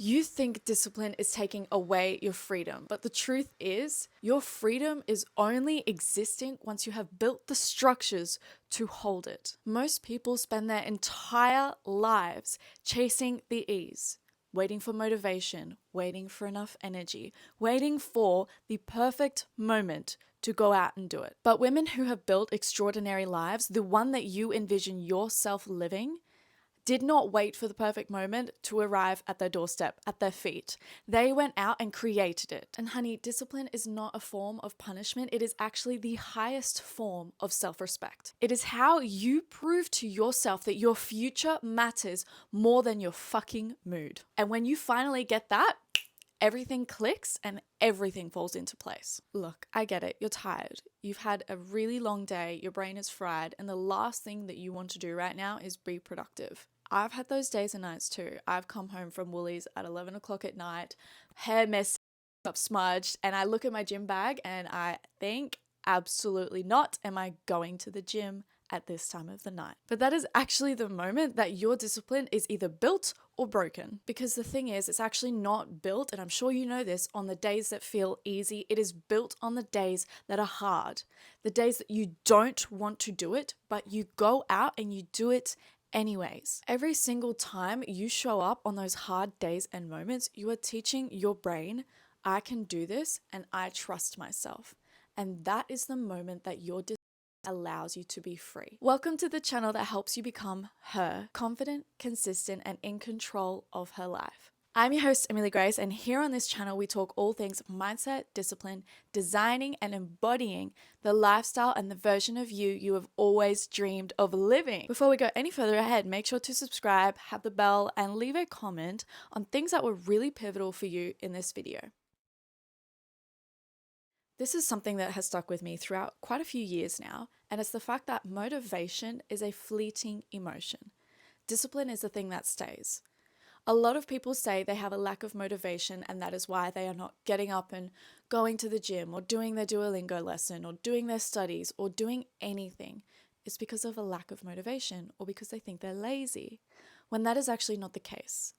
You think discipline is taking away your freedom, but the truth is, your freedom is only existing once you have built the structures to hold it. Most people spend their entire lives chasing the ease, waiting for motivation, waiting for enough energy, waiting for the perfect moment to go out and do it. But women who have built extraordinary lives, the one that you envision yourself living, did not wait for the perfect moment to arrive at their doorstep, at their feet. They went out and created it. And honey, discipline is not a form of punishment. It is actually the highest form of self-respect. It is how you prove to yourself that your future matters more than your fucking mood. And when you finally get that, everything clicks and everything falls into place. Look, I get it. You're tired. You've had a really long day. Your brain is fried. And the last thing that you want to do right now is be productive. I've had those days and nights too. I've come home from Woolies at 11 o'clock at night, hair messy, up smudged, and I look at my gym bag and I think, absolutely not am I going to the gym at this time of the night. But that is actually the moment that your discipline is either built or broken. Because the thing is, it's actually not built, and I'm sure you know this, on the days that feel easy. It is built on the days that are hard. The days that you don't want to do it, but you go out and you do it anyways. Every single time you show up on those hard days and moments, you are teaching your brain, I can do this and I trust myself. And that is the moment that your discipline allows you to be free. Welcome to the channel that helps you become her, confident, consistent, and in control of her life. I'm your host, Amelie Grace, and here on this channel, we talk all things mindset, discipline, designing, and embodying the lifestyle and the version of you have always dreamed of living. Before we go any further ahead, make sure to subscribe, have the bell, and leave a comment on things that were really pivotal for you in this video. This is something that has stuck with me throughout quite a few years now, and it's the fact that motivation is a fleeting emotion. Discipline is the thing that stays. A lot of people say they have a lack of motivation and that is why they are not getting up and going to the gym or doing their Duolingo lesson or doing their studies or doing anything. It's because of a lack of motivation or because they think they're lazy, when that is actually not the case.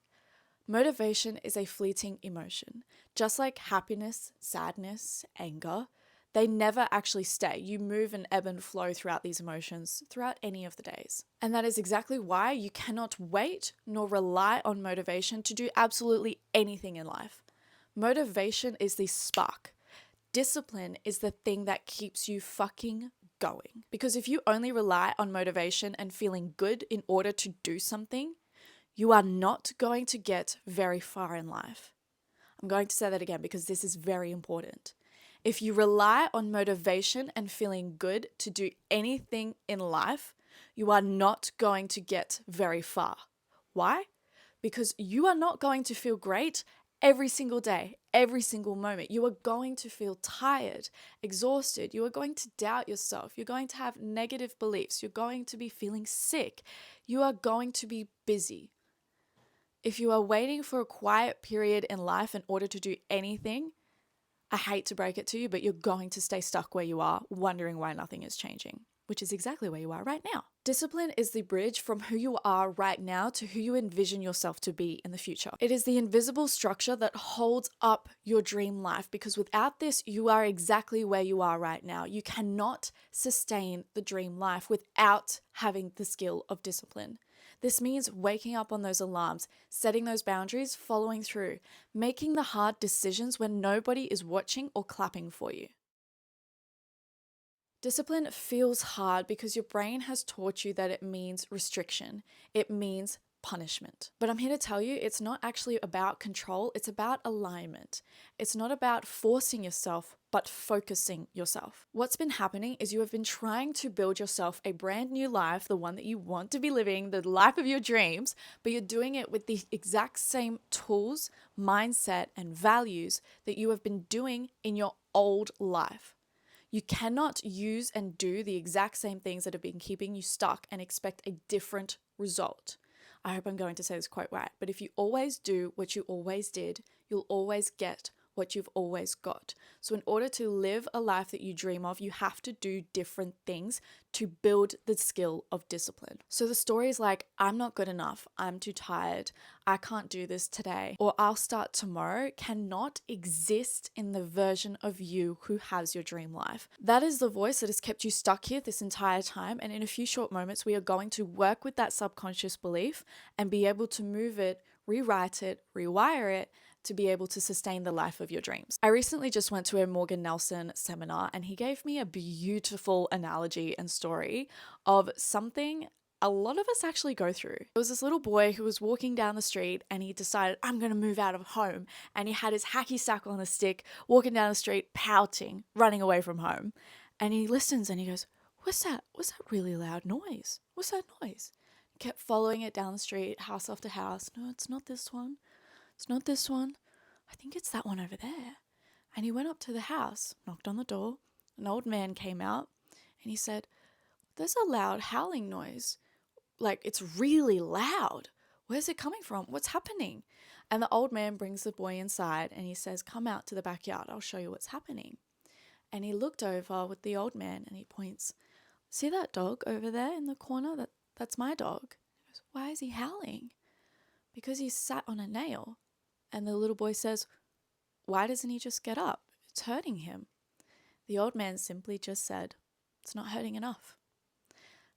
Motivation is a fleeting emotion. Just like happiness, sadness, anger, they never actually stay. You move and ebb and flow throughout these emotions throughout any of the days. And that is exactly why you cannot wait nor rely on motivation to do absolutely anything in life. Motivation is the spark. Discipline is the thing that keeps you fucking going. Because if you only rely on motivation and feeling good in order to do something, you are not going to get very far in life. I'm going to say that again because this is very important. If you rely on motivation and feeling good to do anything in life, you are not going to get very far. Why? Because you are not going to feel great every single day, every single moment. You are going to feel tired, exhausted. You are going to doubt yourself. You're going to have negative beliefs. You're going to be feeling sick. You are going to be busy. If you are waiting for a quiet period in life in order to do anything, I hate to break it to you, but you're going to stay stuck where you are, wondering why nothing is changing, which is exactly where you are right now. Discipline is the bridge from who you are right now to who you envision yourself to be in the future. It is the invisible structure that holds up your dream life, because without this, you are exactly where you are right now. You cannot sustain the dream life without having the skill of discipline. This means waking up on those alarms, setting those boundaries, following through, making the hard decisions when nobody is watching or clapping for you. Discipline feels hard because your brain has taught you that it means restriction. It means punishment. But I'm here to tell you, it's not actually about control. It's about alignment. It's not about forcing yourself, but focusing yourself. What's been happening is you have been trying to build yourself a brand new life, the one that you want to be living, the life of your dreams, but you're doing it with the exact same tools, mindset, and values that you have been doing in your old life. You cannot use and do the exact same things that have been keeping you stuck and expect a different result. I hope I'm going to say this quite right, but if you always do what you always did, you'll always get what you've always got. So in order to live a life that you dream of, you have to do different things to build the skill of discipline. So the stories like, I'm not good enough, I'm too tired, I can't do this today, or I'll start tomorrow cannot exist in the version of you who has your dream life. That is the voice that has kept you stuck here this entire time. And in a few short moments, we are going to work with that subconscious belief and be able to move it, rewrite it, rewire it, to be able to sustain the life of your dreams. I recently just went to a Morgan Nelson seminar and he gave me a beautiful analogy and story of something a lot of us actually go through. There was this little boy who was walking down the street and he decided, I'm going to move out of home. And he had his hacky sack on a stick, walking down the street, pouting, running away from home. And he listens and he goes, what's that? What's that really loud noise? What's that noise? Kept following it down the street, house after house. No, it's not this one. It's not this one. I think it's that one over there. And he went up to the house, knocked on the door. An old man came out and he said, there's a loud howling noise. Like, it's really loud. Where's it coming from? What's happening? And the old man brings the boy inside and he says, come out to the backyard. I'll show you what's happening. And he looked over with the old man and he points, see that dog over there in the corner? That's my dog. He goes, why is he howling? Because he sat on a nail. And the little boy says, why doesn't he just get up? It's hurting him. The old man simply just said, it's not hurting enough.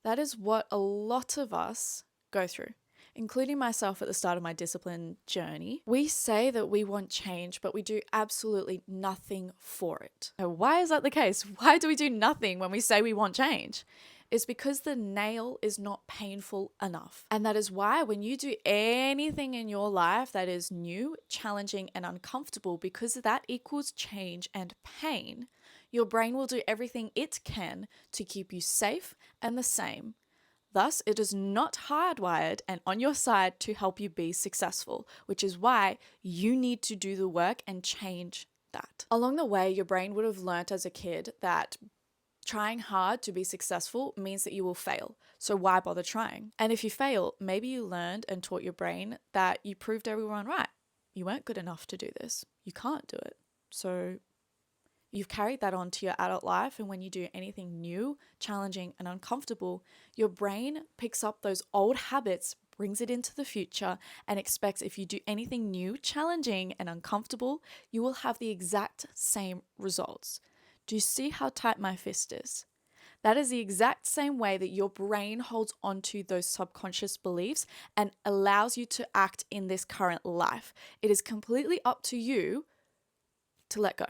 That is what a lot of us go through, including myself at the start of my discipline journey. We say that we want change, but we do absolutely nothing for it. Now, why is that the case? Why do we do nothing when we say we want change? It's because the nail is not painful enough. And that is why when you do anything in your life that is new, challenging, and uncomfortable, because that equals change and pain, your brain will do everything it can to keep you safe and the same. Thus, it is not hardwired and on your side to help you be successful, which is why you need to do the work and change that. Along the way, your brain would have learnt as a kid that trying hard to be successful means that you will fail. So why bother trying? And if you fail, maybe you learned and taught your brain that you proved everyone right. You weren't good enough to do this. You can't do it. So you've carried that on to your adult life. And when you do anything new, challenging, and uncomfortable, your brain picks up those old habits, brings it into the future, and expects if you do anything new, challenging, and uncomfortable, you will have the exact same results. Do you see how tight my fist is? That is the exact same way that your brain holds onto those subconscious beliefs and allows you to act in this current life. It is completely up to you to let go.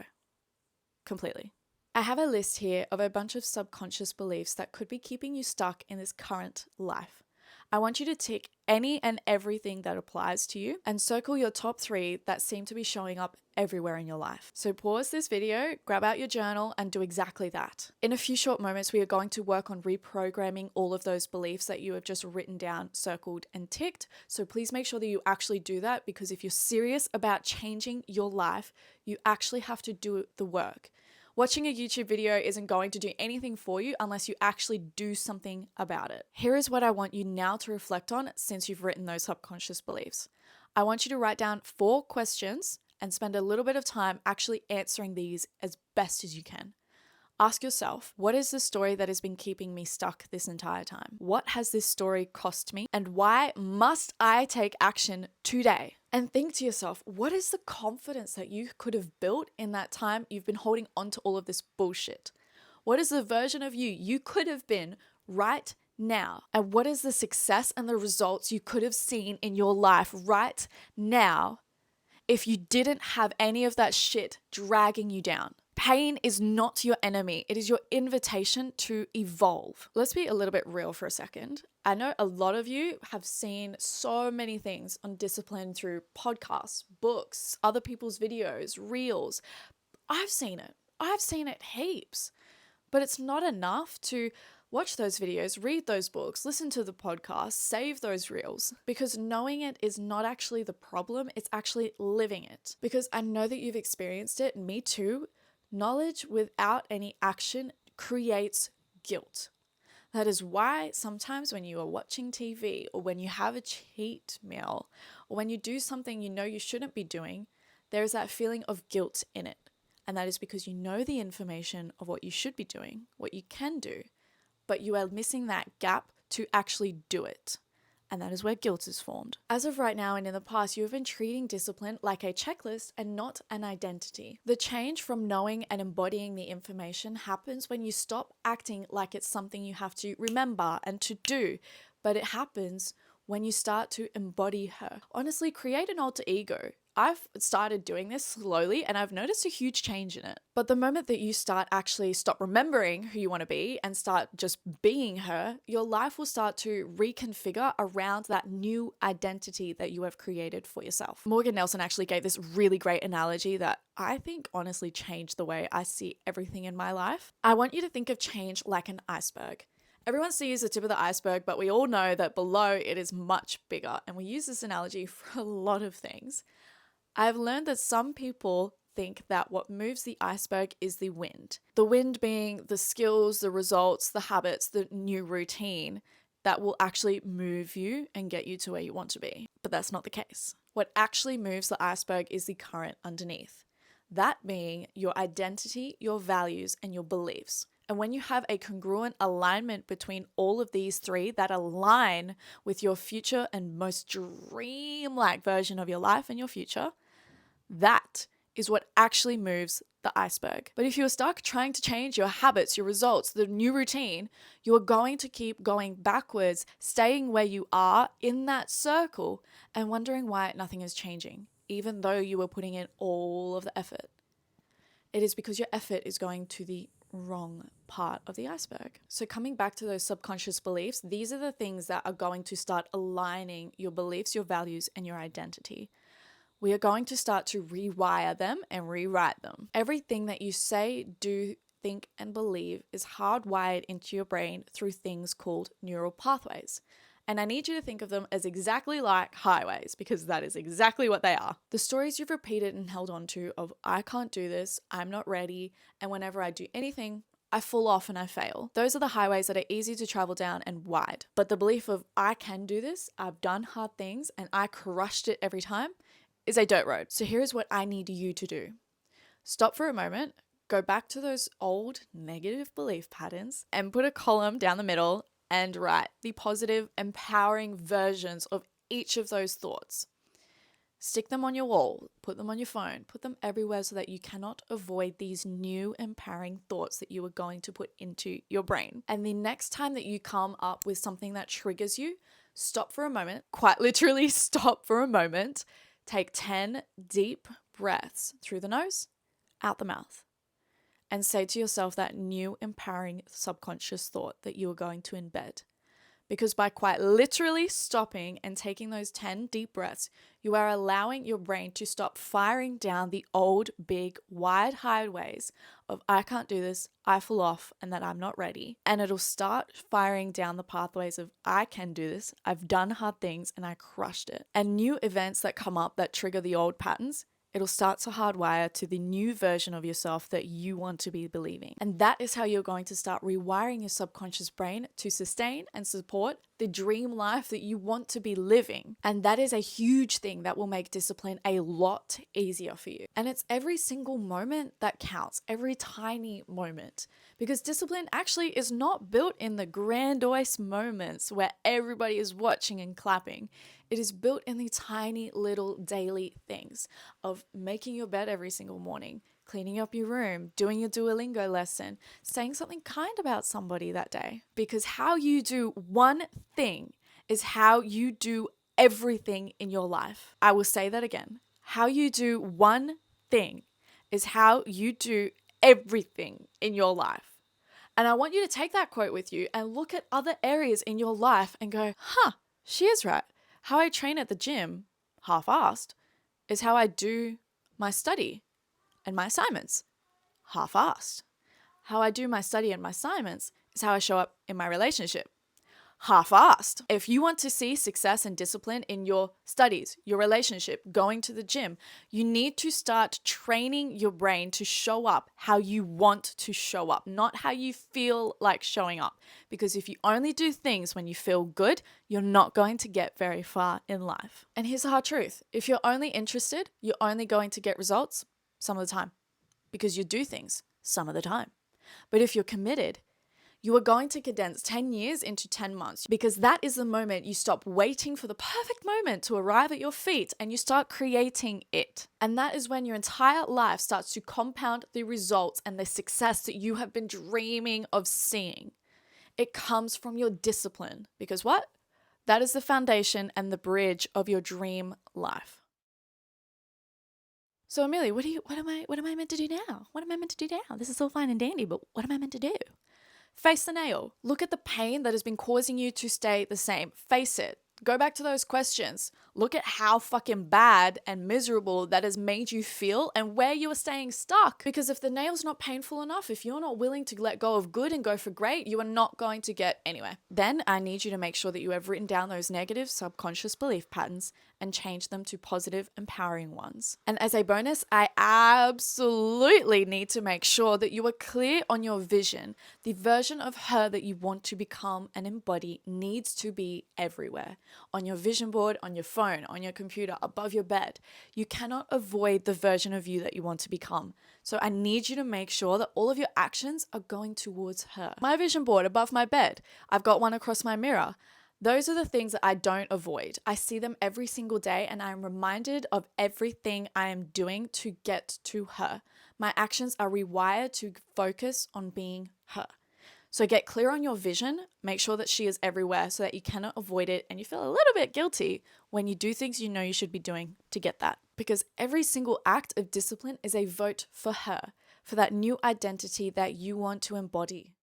Completely. I have a list here of a bunch of subconscious beliefs that could be keeping you stuck in this current life. I want you to tick any and everything that applies to you and circle your top 3 that seem to be showing up everywhere in your life. So pause this video, grab out your journal, and do exactly that. In a few short moments, we are going to work on reprogramming all of those beliefs that you have just written down, circled, and ticked. So please make sure that you actually do that, because if you're serious about changing your life, you actually have to do the work. Watching a YouTube video isn't going to do anything for you unless you actually do something about it. Here is what I want you now to reflect on since you've written those subconscious beliefs. I want you to write down 4 questions and spend a little bit of time actually answering these as best as you can. Ask yourself, what is the story that has been keeping me stuck this entire time? What has this story cost me? And why must I take action today? And think to yourself, what is the confidence that you could have built in that time you've been holding on to all of this bullshit? What is the version of you could have been right now? And what is the success and the results you could have seen in your life right now if you didn't have any of that shit dragging you down? Pain is not your enemy. It is your invitation to evolve. Let's be a little bit real for a second. I know a lot of you have seen so many things on discipline through podcasts, books, other people's videos, reels. I've seen it. I've seen it heaps. But it's not enough to watch those videos, read those books, listen to the podcast, save those reels, because knowing it is not actually the problem. It's actually living it. Because I know that you've experienced it, me too. Knowledge without any action creates guilt. That is why sometimes when you are watching TV or when you have a cheat meal or when you do something you know you shouldn't be doing, there is that feeling of guilt in it. And that is because you know the information of what you should be doing, what you can do, but you are missing that gap to actually do it. And that is where guilt is formed. As of right now and in the past, you have been treating discipline like a checklist and not an identity. The change from knowing and embodying the information happens when you stop acting like it's something you have to remember and to do, but it happens when you start to embody her. Honestly, create an alter ego. I've started doing this slowly and I've noticed a huge change in it. But the moment that you stop remembering who you want to be and start just being her, your life will start to reconfigure around that new identity that you have created for yourself. Morgan Nelson actually gave this really great analogy that I think honestly changed the way I see everything in my life. I want you to think of change like an iceberg. Everyone sees the tip of the iceberg, but we all know that below it is much bigger. And we use this analogy for a lot of things. I've learned that some people think that what moves the iceberg is the wind. The wind being the skills, the results, the habits, the new routine that will actually move you and get you to where you want to be. But that's not the case. What actually moves the iceberg is the current underneath. That being your identity, your values, and your beliefs. And when you have a congruent alignment between all of these three that align with your future and most dreamlike version of your life and your future, that is what actually moves the iceberg. But if you're stuck trying to change your habits, your results, the new routine, you're going to keep going backwards, staying where you are in that circle and wondering why nothing is changing, even though you were putting in all of the effort. It is because your effort is going to the wrong part of the iceberg. So coming back to those subconscious beliefs, these are the things that are going to start aligning your beliefs, your values, and your identity. We are going to start to rewire them and rewrite them. Everything that you say, do, think, and believe is hardwired into your brain through things called neural pathways. And I need you to think of them as exactly like highways, because that is exactly what they are. The stories you've repeated and held on to of I can't do this, I'm not ready, and whenever I do anything, I fall off and I fail. Those are the highways that are easy to travel down and wide. But the belief of I can do this, I've done hard things, and I crushed it every time is a dirt road. So here's what I need you to do. Stop for a moment, go back to those old negative belief patterns and put a column down the middle and write the positive, empowering versions of each of those thoughts. Stick them on your wall, put them on your phone, put them everywhere so that you cannot avoid these new empowering thoughts that you are going to put into your brain. And the next time that you come up with something that triggers you, stop for a moment, quite literally stop for a moment, take 10 deep breaths through the nose, out the mouth. And say to yourself that new empowering subconscious thought that you are going to embed. Because by quite literally stopping and taking those 10 deep breaths, you are allowing your brain to stop firing down the old, big, wide highways of I can't do this, I fall off, and that I'm not ready. And it'll start firing down the pathways of I can do this, I've done hard things, and I crushed it. And new events that come up that trigger the old patterns, it'll start to hardwire to the new version of yourself that you want to be believing. And that is how you're going to start rewiring your subconscious brain to sustain and support the dream life that you want to be living. And that is a huge thing that will make discipline a lot easier for you. And it's every single moment that counts, every tiny moment. Because discipline actually is not built in the grandiose moments where everybody is watching and clapping. It is built in the tiny little daily things of making your bed every single morning, cleaning up your room, doing your Duolingo lesson, saying something kind about somebody that day. Because how you do one thing is how you do everything in your life. I will say that again. How you do one thing is how you do everything in your life. And I want you to take that quote with you and look at other areas in your life and go, she is right. How I train at the gym, half-assed, is how I do my study and my assignments, half-assed. How I do my study and my assignments is how I show up in my relationship, half-assed. If you want to see success and discipline in your studies, your relationship, going to the gym, you need to start training your brain to show up how you want to show up, not how you feel like showing up. Because if you only do things when you feel good, you're not going to get very far in life. And here's the hard truth. If you're only interested, you're only going to get results some of the time because you do things some of the time. But if you're committed, you are going to condense 10 years into 10 months because that is the moment you stop waiting for the perfect moment to arrive at your feet and you start creating it. And that is when your entire life starts to compound the results and the success that you have been dreaming of seeing. It comes from your discipline because what? That is the foundation and the bridge of your dream life. So Amelie, what am I meant to do now? What am I meant to do now? This is all fine and dandy, but what am I meant to do? Face the nail. Look at the pain that has been causing you to stay the same. Face it. Go back to those questions. Look at how fucking bad and miserable that has made you feel and where you are staying stuck. Because if the nail's not painful enough, if you're not willing to let go of good and go for great, you are not going to get anywhere. Then I need you to make sure that you have written down those negative subconscious belief patterns and change them to positive, empowering ones. And as a bonus, I absolutely need to make sure that you are clear on your vision. The version of her that you want to become and embody needs to be everywhere. On your vision board, on your phone, on your computer, above your bed. You cannot avoid the version of you that you want to become. So I need you to make sure that all of your actions are going towards her. My vision board above my bed. I've got one across my mirror. Those are the things that I don't avoid. I see them every single day and I'm reminded of everything I am doing to get to her. My actions are rewired to focus on being her. So get clear on your vision, make sure that she is everywhere so that you cannot avoid it and you feel a little bit guilty when you do things you know you should be doing to get that. Because every single act of discipline is a vote for her, for that new identity that you want to embody.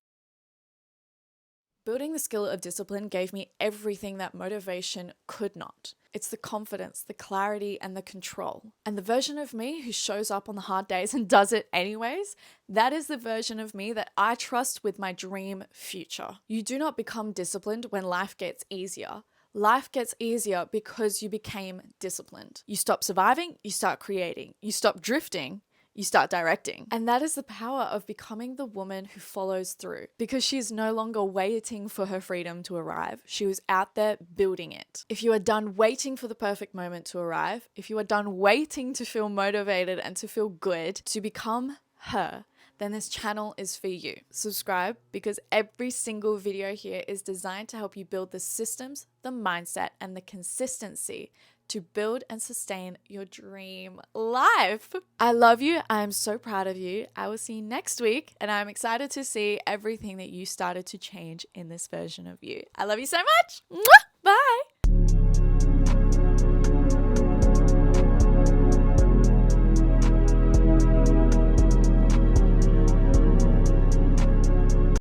Building the skill of discipline gave me everything that motivation could not. It's the confidence, the clarity, and the control. And the version of me who shows up on the hard days and does it anyways, that is the version of me that I trust with my dream future. You do not become disciplined when life gets easier. Life gets easier because you became disciplined. You stop surviving, you start creating. You stop drifting, you start directing. And that is the power of becoming the woman who follows through because she is no longer waiting for her freedom to arrive. She was out there building it. If you are done waiting for the perfect moment to arrive, if you are done waiting to feel motivated and to feel good to become her, then this channel is for you. Subscribe because every single video here is designed to help you build the systems, the mindset, and the consistency to build and sustain your dream life. I love you. I am so proud of you. I will see you next week, and I'm excited to see everything that you started to change in this version of you. I love you so much. Mwah!